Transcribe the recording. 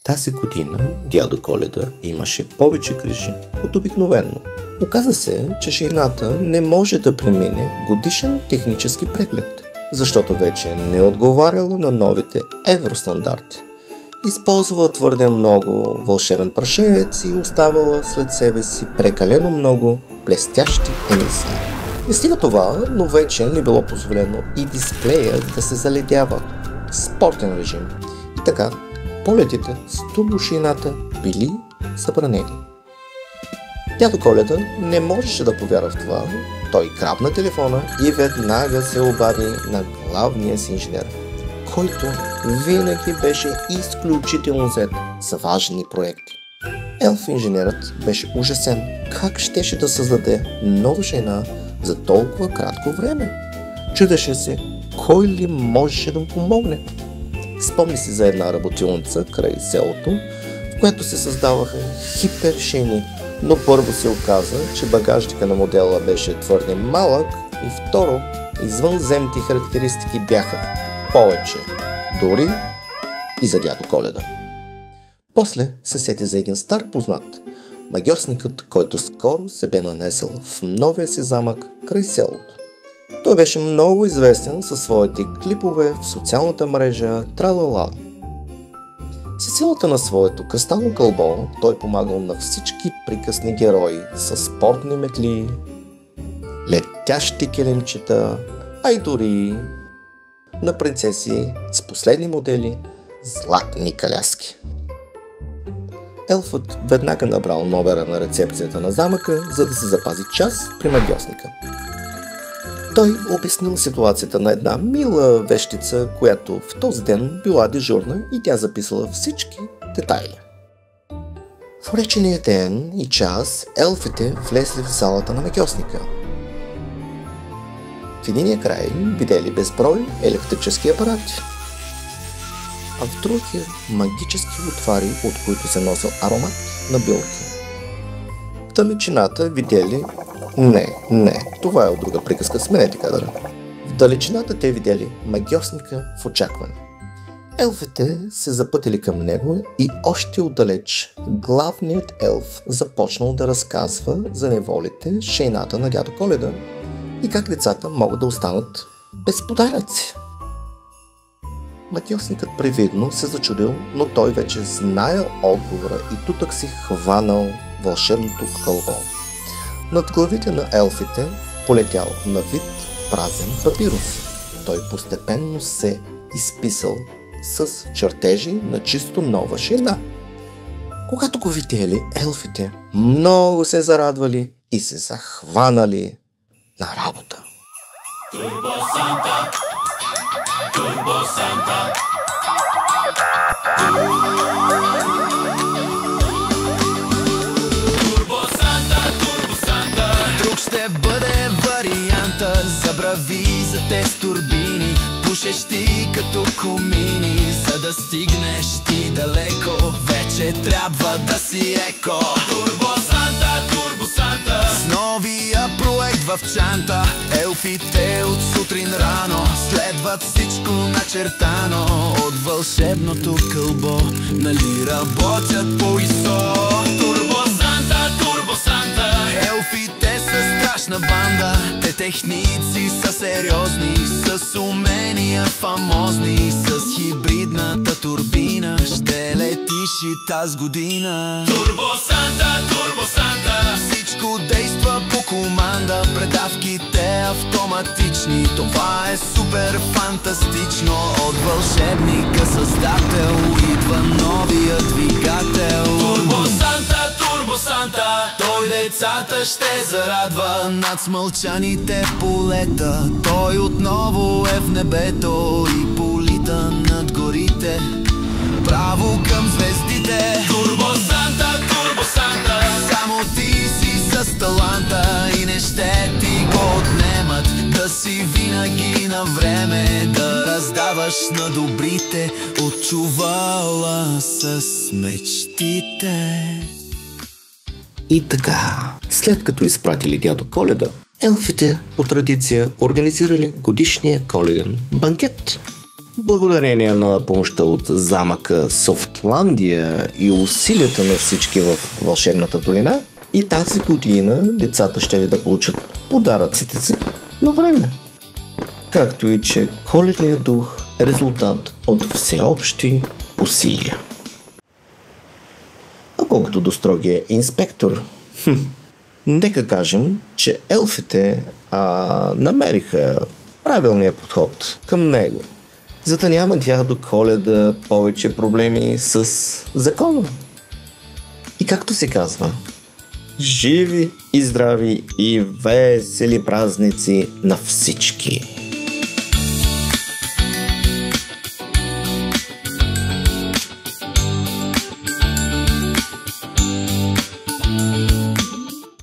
Тази година дядо Коледа имаше повече грижи от обикновено. Оказа се, че шейната не може да премине годишен технически преглед, защото вече не отговаряла на новите евростандарти. Използвала твърде много вълшебен прашец и оставала след себе си прекалено много блестящи емисии. Не стига това, но вече не било позволено и дисплеят да се заледява. Спортен режим. И така, полетите с турбошейната били забранени. Дядо Коледа не можеше да повярва в това. Той грабна телефона и веднага се обади на главния си инженер, който винаги беше изключително зает за важни проекти. Елф-инженерът беше ужасен как щеше да създаде нова шейна за толкова кратко време. Чудеше се кой ли можеше да му помогне. Спомни си за една работилница край селото, в която се създаваха хипершейни, но първо се оказа, че багажника на модела беше твърде малък и второ, извънземните характеристики бяха повече, дори и за дядо Коледа. После се сети за един стар познат, магьосникът, който скоро се бе нанесъл в новия си замък край селото. Той беше много известен със своите клипове в социалната мрежа Тралала. С силата на своето кристално кълбо той помагал на всички приказни герои с спортни метли, летящи келемчета, а и дори на принцеси с последни модели златни каляски. Елфът веднага набрал номера на рецепцията на замъка, за да се запази час при магьосника. Той обяснил ситуацията на една мила вещица, която в този ден била дежурна и тя записала всички детайли. В речения ден и час елфите влезли в залата на магьосника. В единия край видели безброй електрически апарати, а в другия магически отвари, от които се носил аромат на билки. В далечината видели... Не, това е от друга приказка, сменете кадъра. В далечината те видели магьосника в очакване. Елфите се запътили към него и още отдалеч главният елф започнал да разказва за неволите шейната на дядо Коледа и как децата могат да останат без подаръци. Магьосникът привидно се зачудил, но той вече знаел отговора и тутък си хванал вълшебното кълбо. Над главите на елфите полетял на вид празен папирус. Той постепенно се изписал с чертежи на чисто нова шейна. Когато го видели, елфите много се зарадвали и се захванали на работа. Турбо Санта! Турбо Санта! Ще бъде варианта за брави, за тест турбини, пушещи като комини. За да стигнеш ти далеко, вече трябва да си еко. Турбо Санта, с новия проект в чанта. Елфите от сутрин рано следват всичко начертано от вълшебното кълбо, нали работят по ИСО. Турбо Санта, елфите са страшна банда. Те техници са сериозни, с умения фамозни. С хибридната турбина ще летиш и таз година. Турбо Санта, всичко действа по команда. Предавките автоматични, това е супер фантастично. От вълшебника създател идва новия двигател. Турбо Санта, той децата ще зарадва над смълчаните полета. Той отново е в небето и полита над горите, право към звездите. Турбо Санта, само ти си с таланта и не ще ти го отнемат. Да си винаги на време, да раздаваш на добрите от чувала с мечтите. И така, след като изпратили дядо Коледа, елфите по традиция организирали годишния коледен банкет. Благодарение на помощта от замъка Софтландия и усилията на всички в вълшебната долина, и тази година децата ще да получат подаръците си на време. Както и че коледният дух е резултат от всеобщи усилия. А колкото до строгия инспектор, нека кажем, че елфите намериха правилния подход към него, за да няма тя до Коледа повече проблеми с закона. И както се казва, живи и здрави и весели празници на всички!